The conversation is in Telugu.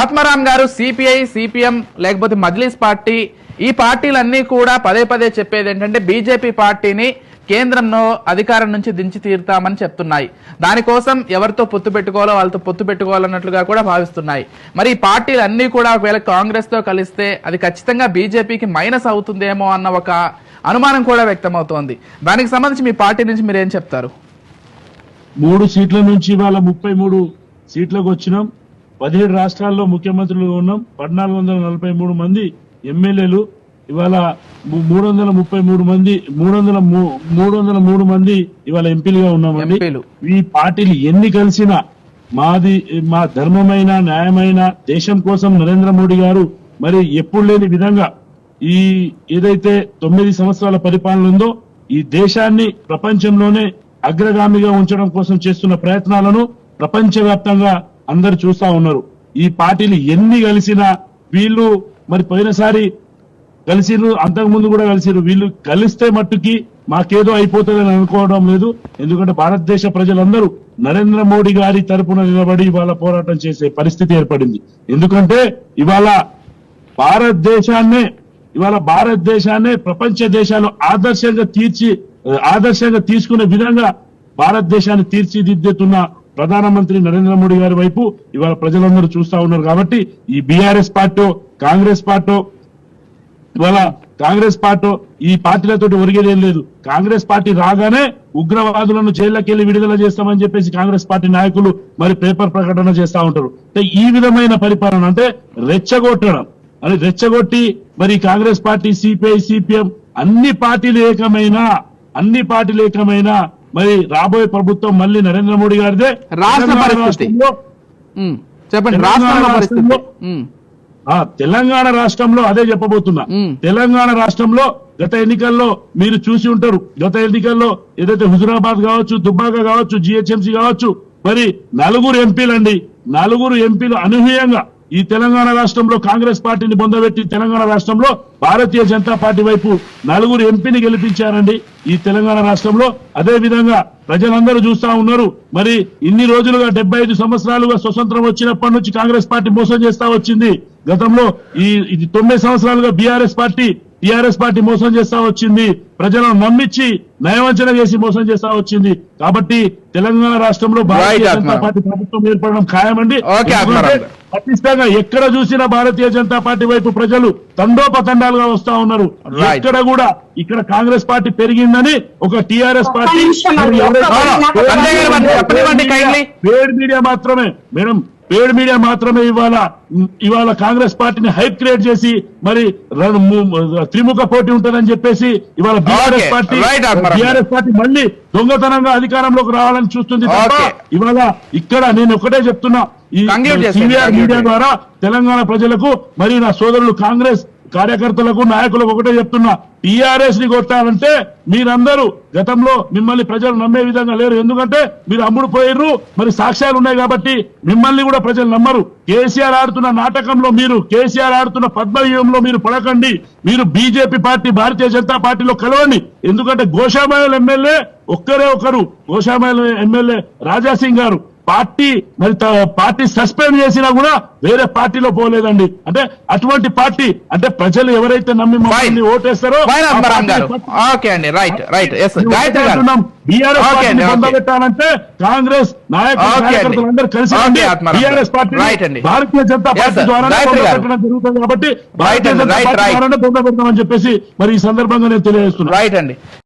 ఆత్మారాం గారు సిపిఐ, సిపిఎం లేకపోతే మజ్లిస్ పార్టీ ఈ పార్టీలన్నీ కూడా పదే పదే చెప్పేది ఏంటంటే బీజేపీ పార్టీని కేంద్రంలో అధికారం నుంచి దించి తీరుతామని చెప్తున్నాయి. దానికోసం ఎవరితో పొత్తు పెట్టుకోవాలో వాళ్ళతో పొత్తు పెట్టుకోవాలన్నట్లుగా కూడా భావిస్తున్నాయి. మరి ఈ పార్టీలు అన్ని కూడా ఒకవేళ కాంగ్రెస్ తో కలిస్తే అది ఖచ్చితంగా బీజేపీకి మైనస్ అవుతుందేమో అన్న ఒక అనుమానం కూడా వ్యక్తమవుతోంది. దానికి సంబంధించి మీ పార్టీ నుంచి మీరు ఏం చెప్తారు? 3 సీట్ల నుంచి ఇవాళ 33 సీట్లకు వచ్చినాం. 17 రాష్ట్రాల్లో ముఖ్యమంత్రులు ఉన్నాం. 1443 మంది ఎమ్మెల్యేలు, ఇవాళ 333 మంది 303 మంది ఇవాళ ఎంపీలుగా ఉన్నామండి. ఈ పార్టీలు ఎన్ని కలిసినా మా ధర్మమైన న్యాయమైన దేశం కోసం నరేంద్ర మోడీ గారు మరి ఎప్పుడు లేని విధంగా ఈ ఏదైతే 9 సంవత్సరాల పరిపాలన ఉందో ఈ దేశాన్ని ప్రపంచంలోనే అగ్రగామిగా ఉంచడం కోసం చేస్తున్న ప్రయత్నాలను ప్రపంచవ్యాప్తంగా అందరు చూస్తా ఉన్నారు. ఈ పార్టీలు ఎన్ని కలిసినా వీళ్ళు మరి పోయినసారి కలిసిరు, అంతకుముందు కూడా కలిసిరు. వీళ్ళు కలిస్తే మట్టుకి మాకేదో అయిపోతుందని అనుకోవడం లేదు. ఎందుకంటే భారతదేశ ప్రజలందరూ నరేంద్ర మోడీ గారి తరపున నిలబడి ఇవాళ పోరాటం చేసే పరిస్థితి ఏర్పడింది. ఎందుకంటే ఇవాళ భారతదేశాన్నే ప్రపంచ దేశాలు ఆదర్శంగా తీసుకునే విధంగా భారతదేశాన్ని తీర్చిదిద్దుతున్న ప్రధానమంత్రి నరేంద్ర మోడీ గారి వైపు ఇవాళ ప్రజలందరూ చూస్తా ఉన్నారు. కాబట్టి ఈ బీఆర్ఎస్ పార్టీ, కాంగ్రెస్ పార్టీ ఈ పార్టీలతోటి ఒరిగేదేం లేదు. కాంగ్రెస్ పార్టీ రాగానే ఉగ్రవాదులను జైల్లోకెళ్లి విడుదల చేస్తామని చెప్పేసి కాంగ్రెస్ పార్టీ నాయకులు మరి పేపర్ ప్రకటన చేస్తా ఉంటారు. ఈ విధమైన పరిపాలన అంటే రెచ్చగొట్టి మరి కాంగ్రెస్ పార్టీ, సిపిఐ, సిపిఎం అన్ని పార్టీలు ఏకమైనా మరి రాబోయే ప్రభుత్వం మళ్ళీ నరేంద్ర మోడీ గారిదే. తెలంగాణ రాష్ట్రంలో అదే చెప్పబోతున్నా. తెలంగాణ రాష్ట్రంలో గత ఎన్నికల్లో మీరు చూసి ఉంటారు. గత ఎన్నికల్లో ఏదైతే హుజురాబాద్ కావచ్చు, దుబ్బాక కావచ్చు, జిహెచ్ఎంసీ కావచ్చు, మరి 4 ఎంపీలు అనూహ్యంగా ఈ తెలంగాణ రాష్ట్రంలో కాంగ్రెస్ పార్టీని పొందబెట్టి తెలంగాణ రాష్ట్రంలో భారతీయ జనతా పార్టీ వైపు 4 ఎంపీని గెలిపించారండి ఈ తెలంగాణ రాష్ట్రంలో. అదే విధంగా ప్రజలందరూ చూస్తా ఉన్నారు. మరి ఇన్ని రోజులుగా 75 సంవత్సరాలుగా స్వతంత్రం వచ్చినప్పటి నుంచి కాంగ్రెస్ పార్టీ మోసం చేస్తా వచ్చింది. గతంలో ఈ 9 సంవత్సరాలుగా టీఆర్ఎస్ పార్టీ మోసం చేస్తా వచ్చింది. ప్రజలను నమ్మించి నయవంచన చేసి మోసం చేస్తా వచ్చింది. కాబట్టి తెలంగాణ రాష్ట్రంలో భారతీయ జనతా పార్టీ ప్రభుత్వం ఏర్పడడం ఖాయమండి. ఖచ్చితంగా ఎక్కడ చూసినా భారతీయ జనతా పార్టీ వైపు ప్రజలు తండోపతండాలుగా వస్తా ఉన్నారు. ఎక్కడ కూడా ఇక్కడ కాంగ్రెస్ పార్టీ పెరిగిందని ఒక టీఆర్ఎస్ పార్టీ పేడ్ మీడియా మాత్రమే ఇవాళ కాంగ్రెస్ పార్టీని హైప్ క్రియేట్ చేసి మరి త్రిముఖ పోటీ ఉంటుందని చెప్పేసి ఇవాళ బీఆర్ఎస్ పార్టీ మళ్ళీ దొంగతనంగా అధికారంలోకి రావాలని చూస్తుంది తప్ప ఇవాళ ఇక్కడ నేను ఒకటే చెప్తున్నా, ఈ సివిఆర్ మీడియా ద్వారా తెలంగాణ ప్రజలకు మరి నా సోదరులు కాంగ్రెస్ కార్యకర్తలకు నాయకులకు ఒకటే చెప్తున్నా, టీఆర్ఎస్ ని కొట్టాలంటే మీరందరూ గతంలో మిమ్మల్ని ప్రజలు నమ్మే విధంగా లేరు. ఎందుకంటే మీరు అమ్ముడు పోయిర్రు, మరి సాక్ష్యాలు ఉన్నాయి కాబట్టి మిమ్మల్ని కూడా ప్రజలు నమ్మరు. కేసీఆర్ ఆడుతున్న నాటకంలో కేసీఆర్ ఆడుతున్న పద్మవ్యూహంలో మీరు పడకండి. మీరు బీజేపీ పార్టీ, భారతీయ జనతా పార్టీలో కలవండి. ఎందుకంటే గోషామహల్ ఎమ్మెల్యే ఒక్కరే ఒకరు, గోషామహల్ ఎమ్మెల్యే రాజాసింగ్ గారు పార్టీ సస్పెండ్ చేసినా కూడా వేరే పార్టీలో పోలేదండి. అంటే అటువంటి పార్టీ అంటే ప్రజలు ఎవరైతే నమ్మి మమ్మల్ని ఓటేస్తారో బీఆర్ఎస్ పార్టీని పొందబెట్టాలంటే కాంగ్రెస్ నాయకులందరూ కలిసి BRS party Bharatiya Janata party ద్వారా పొందబెట్టడం జరుగుతుంది. కాబట్టి భారతీయ జనతా పార్టీ ద్వారా పొందబెడతామని చెప్పేసి మరి ఈ సందర్భంగా నేను తెలియజేస్తున్నాను.